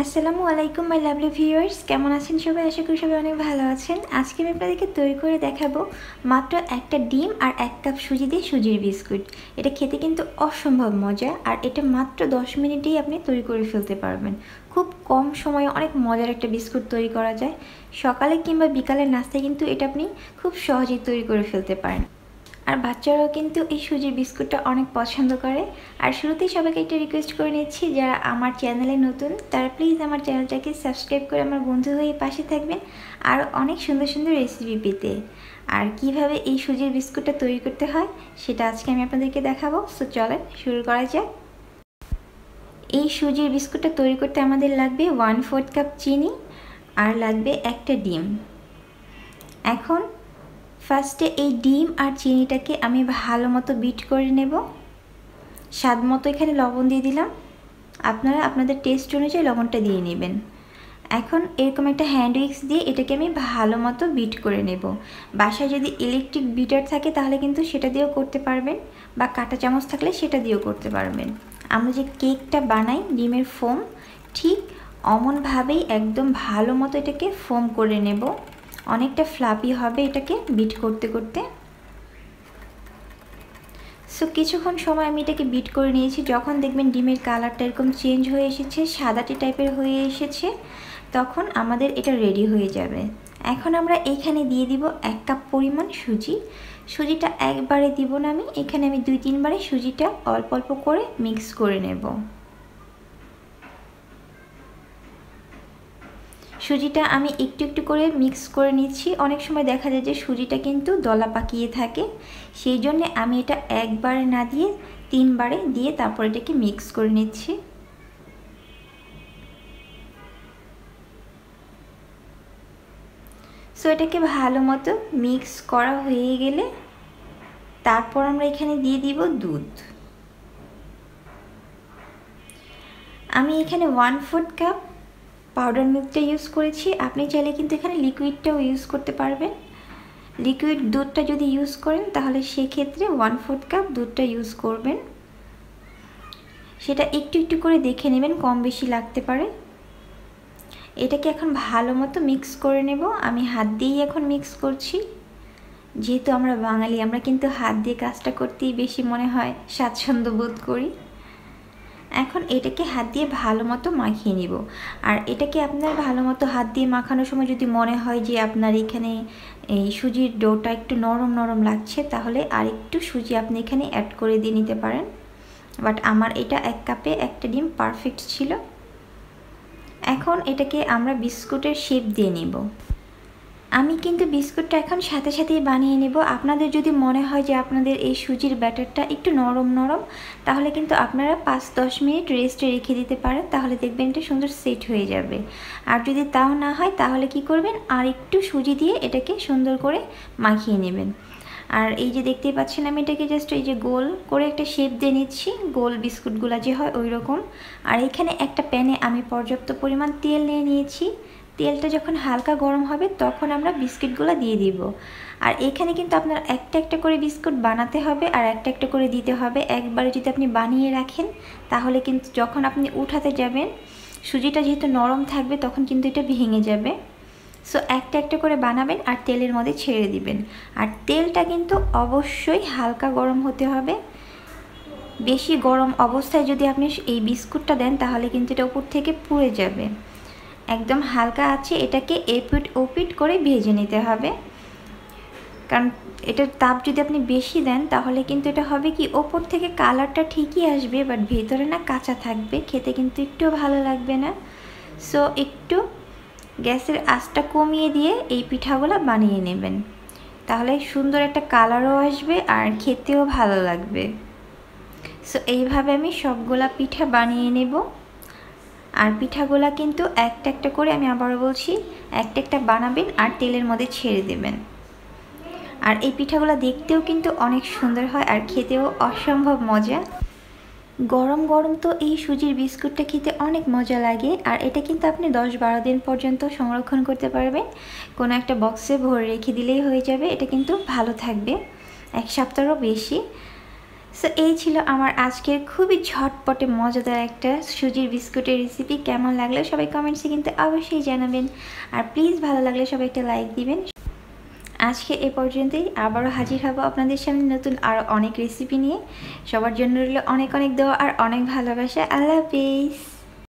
আসসালামু আলাইকুম my lovely viewers, কেমন আছেন সবাই? আশা করি সবাই অনেক ভালো আছেন। আজকে আমি আপনাদেরকে তৈরি করে দেখাবো মাত্র একটা ডিম আর 1 কাপ সুজি দিয়ে সুজির বিস্কুট। এটা খেতে কিন্তু অসম্ভব মজা, আর এটা মাত্র 10 মিনিটেই আপনি তৈরি করে ফেলতে পারবেন। খুব কম সময়ে অনেক মজার একটা বিস্কুট তৈরি করা যায়। সকালে কিংবা বিকালের নাস্তায় কিন্তু এটা আপনি খুব সহজেই তৈরি করে ফেলতে পারেন। আর বাচ্চারাও কিন্তু এই সুজির বিস্কুটটা অনেক পছন্দ করে। আর শুরুতেই সবাইকে একটা রিকোয়েস্ট করে নিচ্ছি, যারা আমার চ্যানেলে নতুন তারা প্লিজ আমার চ্যানেলটাকে সাবস্ক্রাইব করে আমার বন্ধু হয়ে পাশে থাকবেন আর অনেক সুন্দর সুন্দর রেসিপি পেতে। আর কিভাবে এই সুজির বিস্কুটটা তৈরি করতে হয় সেটা আজকে আমি আপনাদেরকে দেখাবো। সো চলেন শুরু করা যাক। এই সুজির বিস্কুটটা তৈরি করতে আমাদের লাগবে 1/4 কাপ চিনি আর লাগবে একটা ডিম। এখন ফার্স্টে এই ডিম আর চিনিটাকে আমি ভালো মতো বিট করে নেব। স্বাদ মতো এখানে লবণ দিয়ে দিলাম, আপনারা আপনাদের টেস্ট অনুযায়ী লবণটা দিয়ে নেবেন। এখন এরকম একটা হ্যান্ড উইক্স দিয়ে এটাকে আমি ভালো মতো বিট করে নেব। বাসায় যদি ইলেকট্রিক বিটার থাকে তাহলে কিন্তু সেটা দিয়েও করতে পারবেন, বা কাঁটা চামচ থাকলে সেটা দিয়েও করতে পারবেন। আমরা যে কেকটা বানাই ডিমের ফোম, ঠিক অমনভাবেই একদম ভালো মতো এটাকে ফোম করে নেব। অনেকটা ফ্লাপি হবে এটাকে বিট করতে করতে। সো কিছুক্ষণ সময় আমি এটাকে বিট করে নিয়েছি। যখন দেখবেন ডিমের কালারটা এরকম চেঞ্জ হয়ে এসেছে, সাদাটি টাইপের হয়ে এসেছে, তখন আমাদের এটা রেডি হয়ে যাবে। এখন আমরা এইখানে দিয়ে দিব 1 কাপ পরিমাণ সুজি। সুজিটা একবারে দিব না, এখানে আমি 2-3 বারে সুজিটা অল্প অল্প করে মিক্স করে নেব। সুজিটা আমি একটু একটু করে মিক্স করে নিচ্ছি। অনেক সময় দেখা যায় যে সুজিটা কিন্তু দলা পাকিয়ে থাকে, সেই জন্য আমি এটা একবারে না দিয়ে 3 বারে দিয়ে তারপর এটাকে মিক্স করে নিচ্ছি। সো এটাকে ভালো মতো মিক্স করা হয়ে গেলে তারপর আমরা এখানে দিয়ে দিব দুধ। আমি এখানে 1/4 কাপ পাউডার মিল্কটা ইউজ করেছি। আপনি চাইলে কিন্তু এখানে লিকুইডটাও ইউজ করতে পারবেন। লিকুইড দুধটা যদি ইউজ করেন তাহলে সেক্ষেত্রে 1/4 কাপ দুধটা ইউজ করবেন। সেটা একটু একটু করে দেখে নেবেন, কম বেশি লাগতে পারে। এটাকে এখন ভালো মতো মিক্স করে নেব। আমি হাত দিয়েই এখন মিক্স করছি, যেহেতু আমরা বাঙালি, আমরা কিন্তু হাত দিয়ে কাজটা করতেই বেশি মনে হয় স্বাচ্ছন্দ্য বোধ করি। এখন এটাকে হাত দিয়ে ভালো মতো মাখিয়ে নিব। আর এটাকে আপনার ভালো মতো হাত দিয়ে মাখানোর সময় যদি মনে হয় যে আপনার এখানে এই সুজির ডোটা একটু নরম নরম লাগছে, তাহলে আর একটু সুজি আপনি এখানে অ্যাড করে দিয়ে নিতে পারেন। বাট আমার এটা 1 কাপে একটা ডিম পারফেক্ট ছিল। এখন এটাকে আমরা বিস্কুটের শেপ দিয়ে নিব। আমি কিন্তু বিস্কুটটা এখন সাথে সাথেই বানিয়ে নেব। আপনাদের যদি মনে হয় যে আপনাদের এই সুজির ব্যাটারটা একটু নরম নরম, তাহলে কিন্তু আপনারা 5-10 মিনিট রেস্টে রেখে দিতে পারেন, তাহলে দেখবেন এটা সুন্দর সেট হয়ে যাবে। আর যদি তাও না হয় তাহলে কি করবেন, আর একটু সুজি দিয়ে এটাকে সুন্দর করে মাখিয়ে নেবেন। আর এই যে দেখতেই পাচ্ছেন আমি এটাকে জাস্ট এই যে গোল করে একটা শেপ দিয়ে নিচ্ছি, গোল বিস্কুটগুলো যে হয় ওই রকম। আর এখানে একটা প্যানে আমি পর্যাপ্ত পরিমাণ তেল নিয়ে নিয়েছি। তেলটা যখন হালকা গরম হবে তখন আমরা বিস্কিটগুলো দিয়ে দিব। আর এখানে কিন্তু আপনার একটা একটা করে বিস্কুট বানাতে হবে আর একটা একটা করে দিতে হবে। একবারে যদি আপনি বানিয়ে রাখেন তাহলে কিন্তু যখন আপনি উঠাতে যাবেন, সুজিটা যেহেতু নরম থাকবে তখন কিন্তু এটা ভেঙে যাবে। সো একটা একটা করে বানাবেন আর তেলের মধ্যে ছেড়ে দিবেন। আর তেলটা কিন্তু অবশ্যই হালকা গরম হতে হবে। বেশি গরম অবস্থায় যদি আপনি এই বিস্কুটটা দেন তাহলে কিন্তু এটা উপর থেকে পুড়ে যাবে। একদম হালকা আছে এটাকে এপিট ওপিট করে ভেজে নিতে হবে, কারণ এটার তাপ যদি আপনি বেশি দেন তাহলে কিন্তু এটা হবে কি, ওপর থেকে কালারটা ঠিকই আসবে বাট ভেতরে না কাঁচা থাকবে, খেতে কিন্তু একটুও ভালো লাগবে না। সো একটু গ্যাসের আঁচটা কমিয়ে দিয়ে এই পিঠাগুলো বানিয়ে নেবেন, তাহলে সুন্দর একটা কালারও আসবে আর খেতেও ভালো লাগবে। সো এইভাবে আমি সবগুলা পিঠা বানিয়ে নেব। আর পিঠাগুলা কিন্তু একটা একটা করে, আমি আবারও বলছি, একটা একটা বানাবেন আর তেলের মধ্যে ছেড়ে দেবেন। আর এই পিঠাগুলো দেখতেও কিন্তু অনেক সুন্দর হয় আর খেতেও অসম্ভব মজা। গরম গরম তো এই সুজির বিস্কুটটা খেতে অনেক মজা লাগে। আর এটা কিন্তু আপনি 10-12 দিন পর্যন্ত সংরক্ষণ করতে পারবেন, কোনো একটা বক্সে ভরে রেখে দিলেই হয়ে যাবে। এটা কিন্তু ভালো থাকবে 1 সপ্তাহেরও বেশি। সো এই ছিল আমার আজকের খুবই ঝটপটে মজাদার একটা সুজির বিস্কুটের রেসিপি। কেমন লাগলো সবাই কমেন্টসে কিন্তু অবশ্যই জানাবেন, আর প্লিজ ভালো লাগলে সবাই একটা লাইক দিবেন। আজকে এ পর্যন্তই, আবারও হাজির হব আপনাদের সামনে নতুন আরও অনেক রেসিপি নিয়ে। সবার জন্য রইল অনেক অনেক দোয়া আর অনেক ভালোবাসা। আল্লাহ হাফিজ।